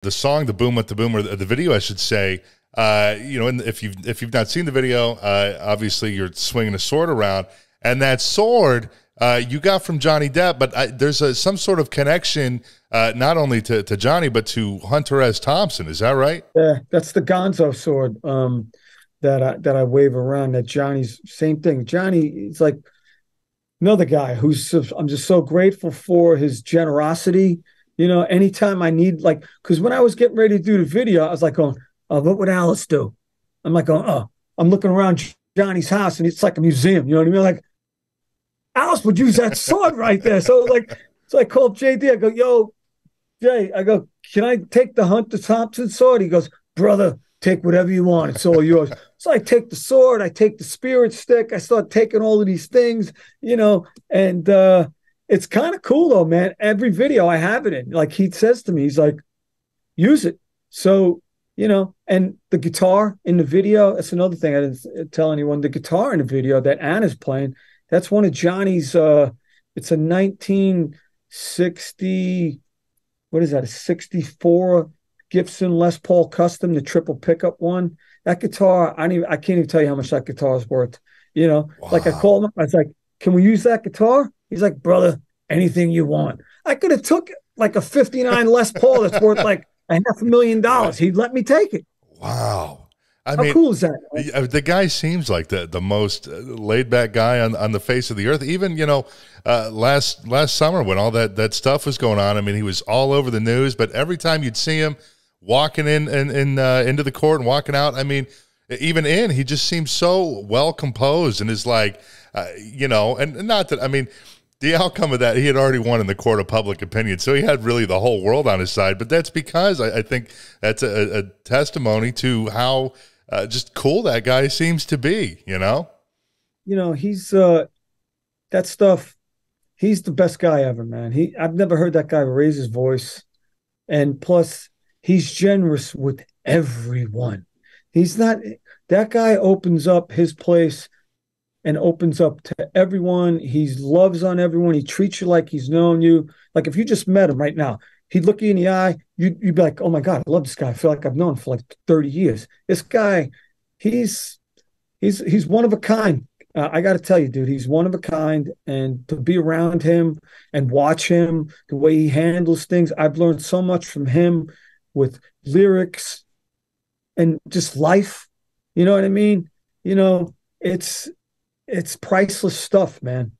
the song, the boom with the boom, or the video, I should say. You know, and if you've not seen the video, obviously you're swinging a sword around, and that sword you got from Johnny Depp, but there's some sort of connection not only to Johnny but to Hunter S. Thompson. Is that right? Yeah, that's the Gonzo sword that I wave around. That Johnny's same thing. Johnny is like another guy who's I'm just so grateful for his generosity. You know, anytime I need, like, because when I was getting ready to do the video, I was like going, oh, what would Alice do? I'm like going, oh, I'm looking around Johnny's house and it's like a museum. You know what I mean? Like, Alice would use that sword right there. So I called JD. I go, yo, Jay, I go, can I take the Hunter Thompson sword? He goes, brother, take whatever you want. It's all yours. So I take the sword, I take the spirit stick, I start taking all of these things, you know, and it's kind of cool though, man. Every video I have it in, like he says to me, he's like, use it. So, you know, and the guitar in the video, that's another thing I didn't tell anyone. The guitar in the video that Anna's playing, that's one of Johnny's, it's a 1960, what is that, a 64 Gibson Les Paul Custom, the triple pickup one. That guitar, I can't even tell you how much that guitar is worth. You know, wow. Like I called him, I was like, can we use that guitar? He's like, brother, anything you want. I could have took like a 59 Les Paul that's worth like $500,000. He'd let me take it. Wow. How cool is that? Man? The guy seems like the most laid back guy on the face of the earth. Even, you know, last summer when all that stuff was going on, I mean, he was all over the news, but every time you'd see him walking into the court and walking out, I mean, even he just seems so well composed and is like, you know, and not that, I mean, the outcome of that, he had already won in the court of public opinion, so he had really the whole world on his side. But that's because I think that's a testimony to how just cool that guy seems to be, you know? You know, he's that stuff, he's the best guy ever, man. I've never heard that guy raise his voice. And plus, he's generous with everyone. He's not, that guy opens up his place and opens up to everyone. He loves on everyone. He treats you like he's known you. Like if you just met him right now, he'd look you in the eye. You'd be like, oh my God, I love this guy. I feel like I've known him for like 30 years. This guy, he's one of a kind. I got to tell you, dude, he's one of a kind. And to be around him and watch him, the way he handles things, I've learned so much from him with lyrics and just life. You know what I mean? You know, it's priceless stuff, man.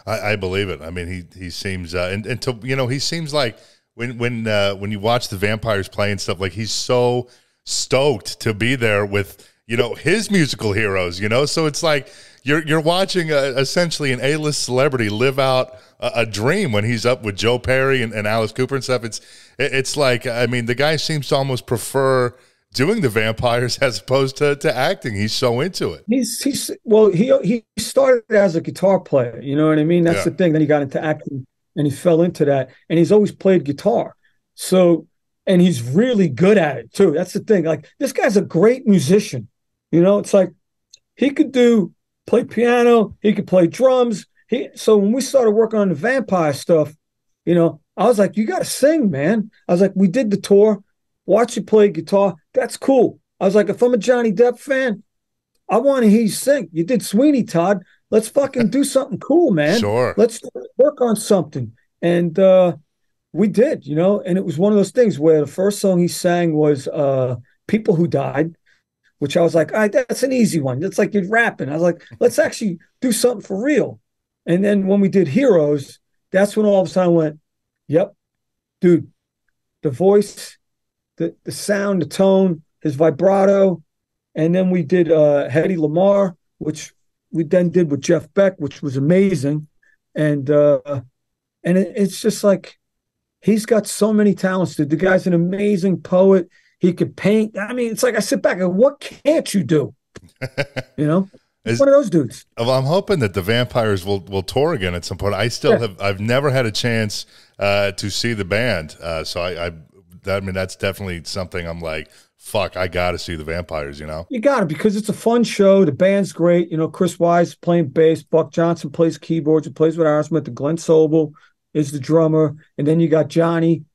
I believe it. I mean, he seems and to, you know, he seems like when you watch the Vampires play and stuff, like he's so stoked to be there with, you know, his musical heroes, you know. So it's like you're watching essentially an A-list celebrity live out a dream when he's up with Joe Perry and Alice Cooper and stuff. It's like, I mean, the guy seems to almost prefer doing the vampires as opposed to acting. He's so into it. He started as a guitar player, you know what I mean? That's the thing. Then he got into acting and he fell into that, and he's always played guitar. So, and he's really good at it too. That's the thing. Like, this guy's a great musician. You know, it's like he could play piano, he could play drums. So when we started working on the vampire stuff, you know, I was like, you got to sing, man. I was like, we did the tour, watch you play guitar. That's cool. I was like, if I'm a Johnny Depp fan, I want to hear you sing. You did Sweeney Todd. Let's fucking do something cool, man. Sure. Let's work on something. And we did, you know, and it was one of those things where the first song he sang was People Who Died, which I was like, all right, that's an easy one. That's like you're rapping. I was like, let's actually do something for real. And then when we did Heroes, that's when all of a sudden I went, yep, dude, the voice, the sound, the tone, his vibrato. And then we did Hedy Lamarr, which we then did with Jeff Beck, which was amazing. And it's just like, he's got so many talents, dude. The guy's an amazing poet. He could paint. I mean, it's like I sit back and what can't you do? You know? He's one of those dudes. Well, I'm hoping that the Vampires will tour again at some point. I've never had a chance to see the band. So I mean, that's definitely something I'm like, fuck, I got to see the Vampires, you know? You got to, because it's a fun show. The band's great. You know, Chris Wise playing bass. Buck Johnson plays keyboards. He plays with Aerosmith. The Glen Sobel is the drummer. And then you got Johnny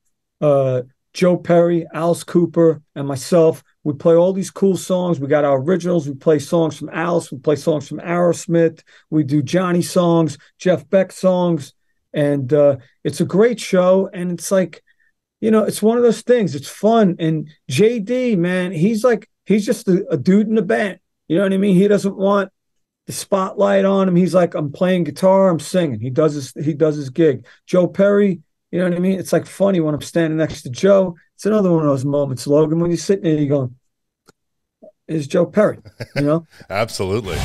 Joe Perry, Alice Cooper, and myself. We play all these cool songs. We got our originals. We play songs from Alice. We play songs from Aerosmith. We do Johnny songs, Jeff Beck songs. And it's a great show. And it's like, you know, it's one of those things. It's fun. And JD, man, he's just a dude in the band. You know what I mean? He doesn't want the spotlight on him. He's like, I'm playing guitar, I'm singing. He does his gig. Joe Perry, you know what I mean? It's like funny when I'm standing next to Joe. It's another one of those moments, Logan, when you're sitting there, you're going, is Joe Perry, you know? Absolutely.